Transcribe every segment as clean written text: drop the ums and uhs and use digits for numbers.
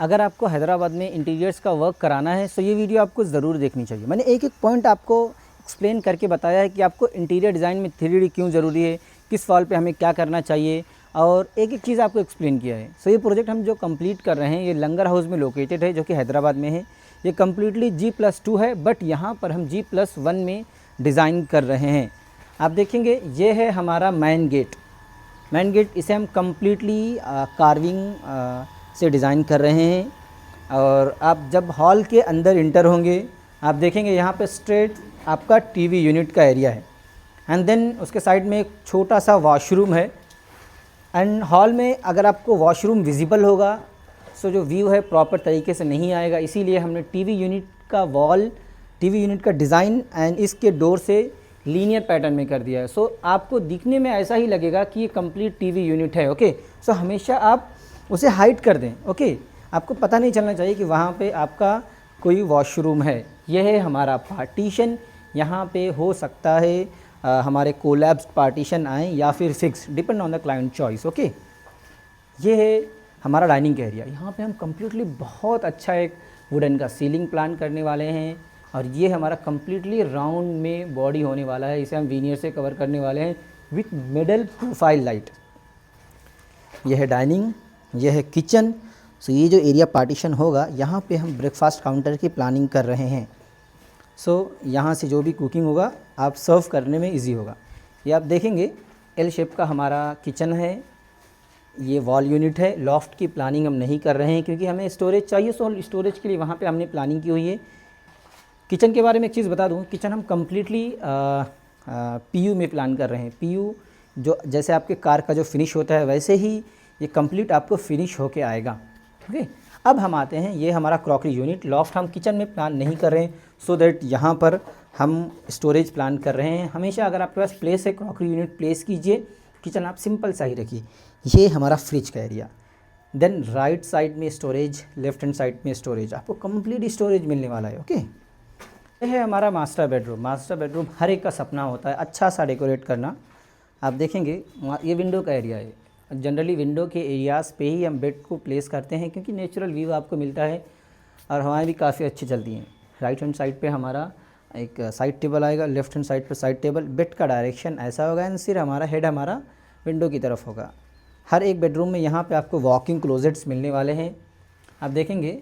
अगर आपको हैदराबाद में इंटीरियर्स का वर्क कराना है तो ये वीडियो आपको ज़रूर देखनी चाहिए। मैंने एक एक पॉइंट आपको एक्सप्लेन करके बताया है कि आपको इंटीरियर डिज़ाइन में 3D क्यों ज़रूरी है, किस वॉल पे हमें क्या करना चाहिए, और एक एक चीज़ आपको एक्सप्लेन किया है। सो ये प्रोजेक्ट हम जो कंप्लीट कर रहे हैं ये लंगर हाउस में लोकेटेड है, जो कि हैदराबाद में है। ये कम्प्लीटली G+2 है, बट यहाँ पर हम G+1 में डिज़ाइन कर रहे हैं। आप देखेंगे ये है हमारा मेन गेट। मेन गेट इसे हम कम्प्लीटली कार्विंग से डिज़ाइन कर रहे हैं। और आप जब हॉल के अंदर इंटर होंगे आप देखेंगे यहाँ पे स्ट्रेट आपका टीवी यूनिट का एरिया है, एंड देन उसके साइड में एक छोटा सा वॉशरूम है। एंड हॉल में अगर आपको वॉशरूम विजिबल होगा सो जो व्यू है प्रॉपर तरीके से नहीं आएगा, इसीलिए हमने टीवी यूनिट का वॉल, टीवी यूनिट का डिज़ाइन एंड इसके डोर से लीनियर पैटर्न में कर दिया है। सो आपको दिखने में ऐसा ही लगेगा कि ये कंप्लीट टीवी यूनिट है। ओके, सो हमेशा आप उसे हाइड कर दें। ओके, आपको पता नहीं चलना चाहिए कि वहाँ पे आपका कोई वॉशरूम है। यह है हमारा पार्टीशन। यहाँ पे हो सकता है हमारे कोलैप्स्ड पार्टीशन आए या फिर fix, depend on the client choice. Okay, ये है हमारा डाइनिंग का एरिया। यहाँ पे हम कम्प्लीटली बहुत अच्छा एक वुडन का सीलिंग प्लान करने वाले हैं, और ये हमारा कम्प्लीटली राउंड में बॉडी होने वाला है। इसे हम वीनियर से कवर करने वाले हैं विथ मिडल प्रोफाइल लाइट। यह है डाइनिंग, यह है किचन। सो ये जो एरिया पार्टीशन होगा यहाँ पे हम ब्रेकफास्ट काउंटर की प्लानिंग कर रहे हैं। सो यहाँ से जो भी कुकिंग होगा आप सर्व करने में इजी होगा। ये आप देखेंगे एल शेप का हमारा किचन है। ये वॉल यूनिट है। लॉफ्ट की प्लानिंग हम नहीं कर रहे हैं क्योंकि हमें स्टोरेज चाहिए, सो स्टोरेज के लिए वहाँ पे हमने प्लानिंग की हुई है। किचन के बारे में एक चीज़ बता दूँ, किचन हम कम्प्लीटली PU में प्लान कर रहे हैं। PU जो जैसे आपके कार का जो फिनिश होता है वैसे ही ये कंप्लीट आपको फिनिश होके आएगा। ओके, अब हम आते हैं, ये हमारा क्रॉकरी यूनिट। लॉफ्ट हम किचन में प्लान नहीं कर रहे हैं, सो दैट यहाँ पर हम स्टोरेज प्लान कर रहे हैं। हमेशा अगर आपके पास प्लेस है क्रॉकरी यूनिट प्लेस कीजिए, किचन आप सिंपल सा ही रखिए। ये हमारा फ्रिज का एरिया। देन राइट साइड में स्टोरेज, लेफ्ट हैंड साइड में स्टोरेज, आपको कंप्लीट स्टोरेज मिलने वाला है। ओके, ये है हमारा मास्टर बेडरूम। मास्टर बेडरूम हर एक का सपना होता है अच्छा सा डेकोरेट करना। आप देखेंगे ये विंडो का एरिया है। जनरली विंडो के एरियाज़ पे ही हम बेड को प्लेस करते हैं क्योंकि नेचुरल व्यू आपको मिलता है और हवाएं भी काफ़ी अच्छी चलती हैं। राइट हैंड साइड पे हमारा एक साइड टेबल आएगा, लेफ्ट हैंड साइड पे साइड टेबल। बेड का डायरेक्शन ऐसा होगा एंड सिर हमारा हेड हमारा विंडो की तरफ होगा। हर एक बेडरूम में यहाँ पे आपको वॉकिंग क्लोजेट्स मिलने वाले हैं। आप देखेंगे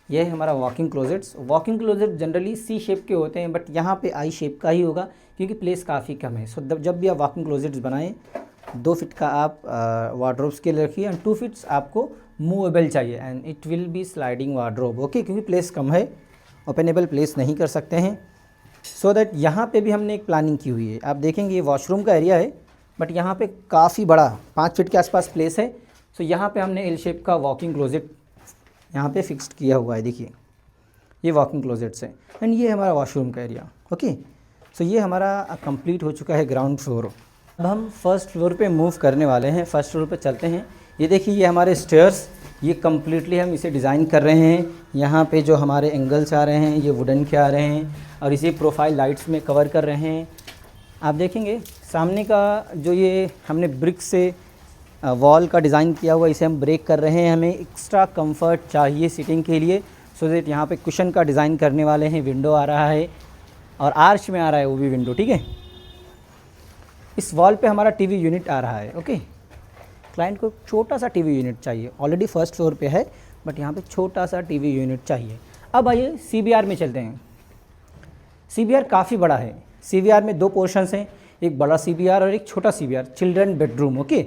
ये है हमारा walking closets. Walking closet generally C shape के होते हैं, बट यहाँ पे I शेप का ही होगा क्योंकि प्लेस काफ़ी कम है। सो जब भी आप वॉकिंग क्लोजेट्स बनाएं 2 फीट का आप वार्डरोब्स के लिए रखिए एंड 2 फीट्स आपको मूवेबल चाहिए and it will be sliding wardrobe. Okay, क्योंकि प्लेस कम है, ओपनेबल प्लेस नहीं कर सकते हैं। सो दैट यहाँ पे भी हमने एक प्लानिंग की हुई है। आप देखेंगे ये वॉशरूम का एरिया है, बट यहाँ पे काफ़ी बड़ा 5 फीट के आसपास प्लेस है। सो यहाँ पे हमने एल शेप का वॉकिंग क्लोजेट यहाँ पे फिक्स्ड किया हुआ है। देखिए ये वॉकिंग क्लोजेट्स है एंड ये हमारा वॉशरूम का एरिया। ओके, सो ये हमारा कंप्लीट हो चुका है ग्राउंड फ्लोर। अब हम फर्स्ट फ्लोर पे मूव करने वाले हैं। फर्स्ट फ्लोर पे चलते हैं। ये देखिए ये हमारे स्टेयर्स, ये कम्प्लीटली हम इसे डिज़ाइन कर रहे हैं। यहाँ पे जो हमारे एंगल्स आ रहे हैं ये वुडन के आ रहे हैं और इसे प्रोफाइल लाइट्स में कवर कर रहे हैं। आप देखेंगे सामने का जो ये हमने ब्रिक से वॉल का डिज़ाइन किया हुआ, इसे हम ब्रेक कर रहे हैं। हमें एक्स्ट्रा कंफर्ट चाहिए सिटिंग के लिए, सो दैट यहाँ पे कुशन का डिज़ाइन करने वाले हैं। विंडो आ रहा है और आर्च में आ रहा है वो भी विंडो। ठीक है, इस वॉल पे हमारा टीवी यूनिट आ रहा है। ओके, क्लाइंट को छोटा सा टीवी यूनिट चाहिए। ऑलरेडी फर्स्ट फ्लोर पे है, बट यहाँ पे छोटा सा टीवी यूनिट चाहिए। अब आइए CBR में चलते हैं। CBR काफ़ी बड़ा है। CBR में 2 पोर्शंस हैं, एक बड़ा CBR और एक छोटा CBR, चिल्ड्रन बेडरूम। ओके,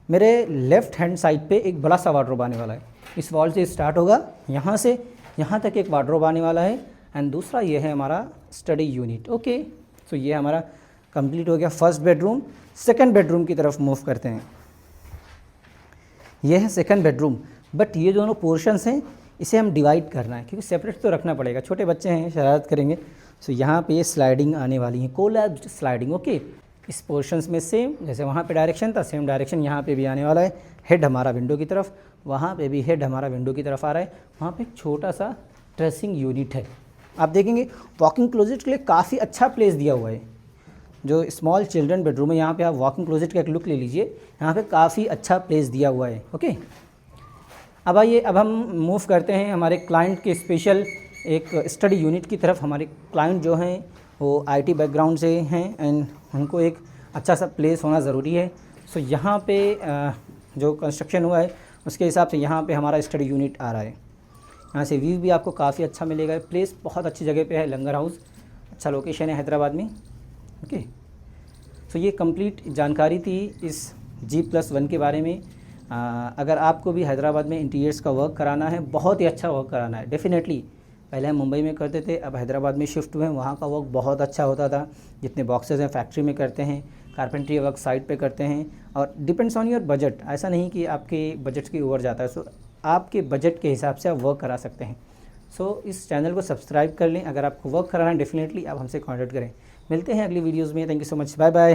मेरे लेफ़्ट हैंड साइड पे एक बड़ा सा वार्डरोब आने वाला है। इस वॉल से स्टार्ट होगा, यहाँ से यहाँ तक एक वार्डरोब आने वाला है एंड दूसरा ये है हमारा स्टडी यूनिट। ओके, सो ये हमारा कंप्लीट हो गया फर्स्ट बेडरूम। सेकंड बेडरूम की तरफ मूव करते हैं। ये है सेकंड बेडरूम, बट ये दोनों पोर्शंस हैं इसे हम डिवाइड करना है क्योंकि सेपरेट तो रखना पड़ेगा, छोटे बच्चे हैं शरारत करेंगे। सो यहाँ पे ये स्लाइडिंग आने वाली है, कोलैप्स्ड स्लाइडिंग। ओके, इस पोर्शंस में सेम जैसे वहाँ पे डायरेक्शन था, सेम डायरेक्शन यहाँ पे भी आने वाला है। हेड हमारा विंडो की तरफ, वहाँ पे भी हेड हमारा विंडो की तरफ आ रहा है। वहाँ पे एक छोटा सा ड्रेसिंग यूनिट है। आप देखेंगे वॉकिंग क्लोजेट के लिए काफ़ी अच्छा प्लेस दिया हुआ है। जो स्मॉल चिल्ड्रन बेडरूम है यहाँ पे आप वॉकिंग क्लोजेट का एक लुक ले लीजिए, यहाँ पे काफ़ी अच्छा प्लेस दिया हुआ है। ओके, अब आइए, अब हम मूव करते हैं हमारे क्लाइंट के स्पेशल एक स्टडी यूनिट की तरफ। हमारे क्लाइंट जो हैं वो आईटी बैकग्राउंड से हैं एंड उनको एक अच्छा सा प्लेस होना ज़रूरी है। सो यहाँ पे जो कंस्ट्रक्शन हुआ है उसके हिसाब से यहाँ पे हमारा स्टडी यूनिट आ रहा है। यहाँ से व्यू भी आपको काफ़ी अच्छा मिलेगा। प्लेस बहुत अच्छी जगह पे है, लंगर हाउस, अच्छा लोकेशन है हैदराबाद में। ओके, सो ये कंप्लीट जानकारी थी इस G+1 के बारे में। अगर आपको भी हैदराबाद में इंटीरियर्स का वर्क कराना है, बहुत ही अच्छा वर्क कराना है डेफिनेटली। पहले हम मुंबई में करते थे, अब हैदराबाद में शिफ्ट हुए हैं, वहाँ का वर्क बहुत अच्छा होता था। जितने बॉक्सेस हैं फैक्ट्री में करते हैं, कारपेंट्री वर्क साइट पे करते हैं, और डिपेंड्स ऑन योर बजट। ऐसा नहीं कि आपके बजट के ऊपर जाता है। सो आपके बजट के हिसाब से आप वर्क करा सकते हैं। सो इस चैनल को सब्सक्राइब कर लें। अगर आपको वर्क कराना है डेफिनेटली आप हमसे कॉन्टैक्ट करें। मिलते हैं अगली वीडियोज़ में। Thank you so much, bye bye.